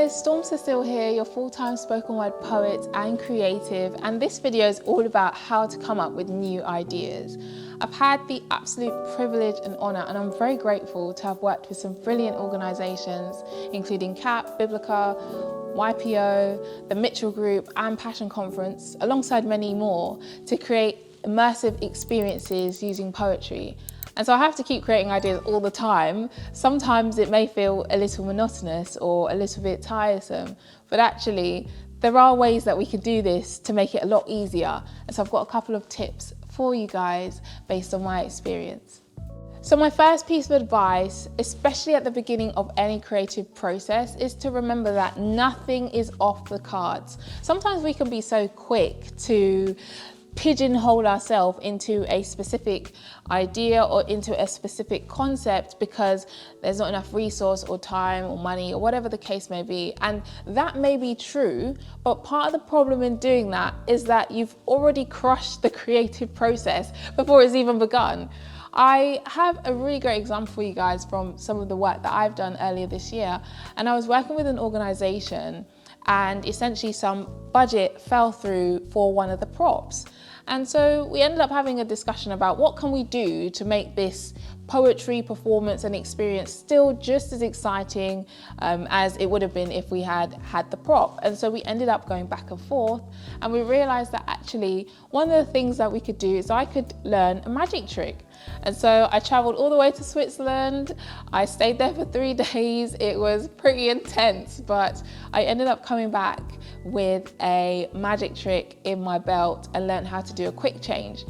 guys, Storm Cecile here, your full-time spoken word poet and creative, and this video is all about how to come up with new ideas. I've had the absolute privilege and honour, and I'm very grateful to have worked with some brilliant organisations, including CAP, Biblica, YPO, the Mitchell Group and Passion Conference, alongside many more, to create immersive experiences using poetry. And so I have to keep creating ideas all the time. Sometimes it may feel a little monotonous or a little bit tiresome, but actually there are ways that we can do this to make it a lot easier. And so I've got a couple of tips for you guys based on my experience. So my first piece of advice, especially at the beginning of any creative process, is to remember that nothing is off the cards. Sometimes we can be so quick to pigeonhole ourselves into a specific idea or into a specific concept because there's not enough resource or time or money or whatever the case may be. And that may be true, but part of the problem in doing that is that you've already crushed the creative process before it's even begun. I have a really great example for you guys from some of the work that I've done earlier this year. And I was working with an organization, and essentially some budget fell through for one of the props. And so we ended up having a discussion about what can we do to make this poetry performance and experience still just as exciting as it would have been if we had had the prop. And so we ended up going back and forth, and we realized that actually one of the things that we could do is I could learn a magic trick. And so I traveled all the way to Switzerland. I stayed there for 3 days. It was pretty intense, but I ended up coming back with a magic trick in my belt and learned how to do a quick change.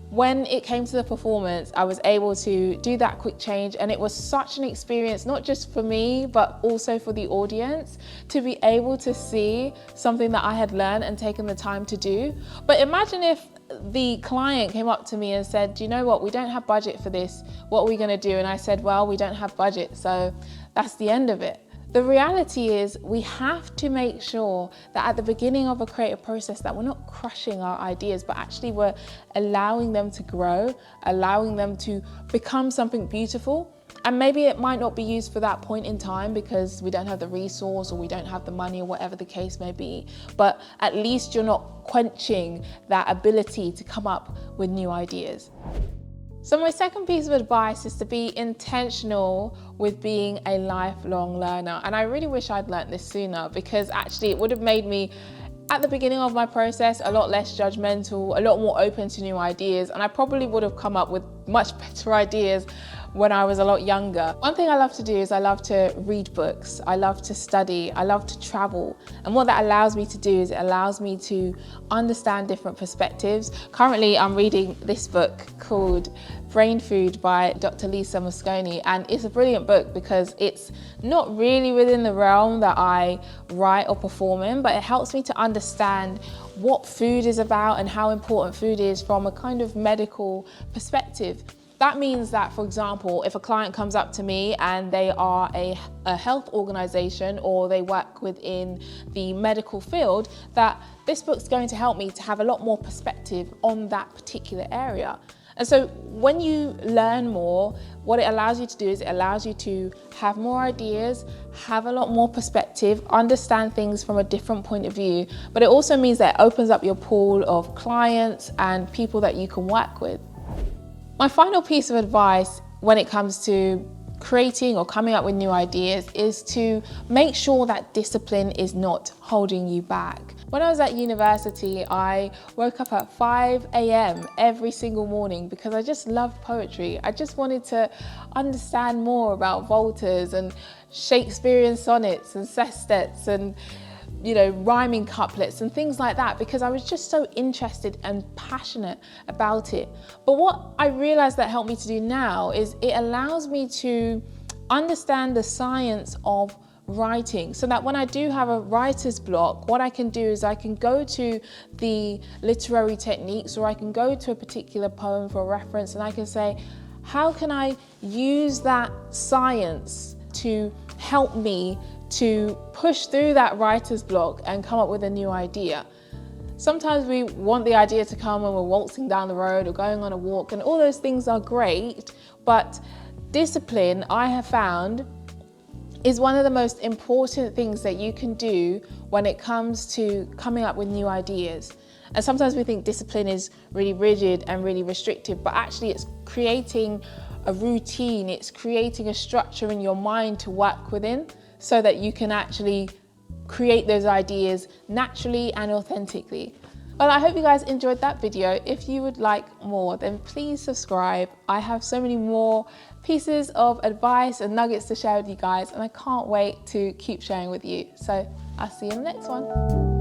When it came to the performance, I was able to do that quick change, and it was such an experience, not just for me, but also for the audience, to be able to see something that I had learned and taken the time to do. But imagine if the client came up to me and said, "Do you know what, we don't have budget for this. What are we gonna do?" And I said, "Well, we don't have budget, so that's the end of it." The reality is we have to make sure that at the beginning of a creative process that we're not crushing our ideas, but actually we're allowing them to grow, allowing them to become something beautiful. And maybe it might not be used for that point in time because we don't have the resource or we don't have the money or whatever the case may be, but at least you're not quenching that ability to come up with new ideas. So my second piece of advice is to be intentional with being a lifelong learner. And I really wish I'd learned this sooner, because actually it would have made me, at the beginning of my process, a lot less judgmental, a lot more open to new ideas. And I probably would have come up with much better ideas when I was a lot younger. One thing I love to do is I love to read books. I love to study. I love to travel. And what that allows me to do is it allows me to understand different perspectives. Currently, I'm reading this book called Brain Food by Dr. Lisa Mosconi, and it's a brilliant book because it's not really within the realm that I write or perform in, but it helps me to understand what food is about and how important food is from a kind of medical perspective. That means that, for example, if a client comes up to me and they are a health organization or they work within the medical field, that this book's going to help me to have a lot more perspective on that particular area. And so when you learn more, what it allows you to do is it allows you to have more ideas, have a lot more perspective, understand things from a different point of view, but it also means that it opens up your pool of clients and people that you can work with. My final piece of advice when it comes to creating or coming up with new ideas is to make sure that discipline is not holding you back. When I was at university, I woke up at 5 a.m. every single morning because I just loved poetry. I just wanted to understand more about Voltaire's and Shakespearean sonnets and sestets and rhyming couplets and things like that, because I was just so interested and passionate about it. But what I realized that helped me to do now is it allows me to understand the science of writing, so that when I do have a writer's block, what I can do is I can go to the literary techniques, or I can go to a particular poem for reference, and I can say, how can I use that science to help me to push through that writer's block and come up with a new idea? Sometimes we want the idea to come when we're waltzing down the road or going on a walk, and all those things are great, but discipline, I have found, is one of the most important things that you can do when it comes to coming up with new ideas. And sometimes we think discipline is really rigid and really restrictive, but actually it's creating a routine, it's creating a structure in your mind to work within so that you can actually create those ideas naturally and authentically. Well, I hope you guys enjoyed that video. If you would like more, then please subscribe. I have so many more pieces of advice and nuggets to share with you guys, and I can't wait to keep sharing with you. So I'll see you in the next one.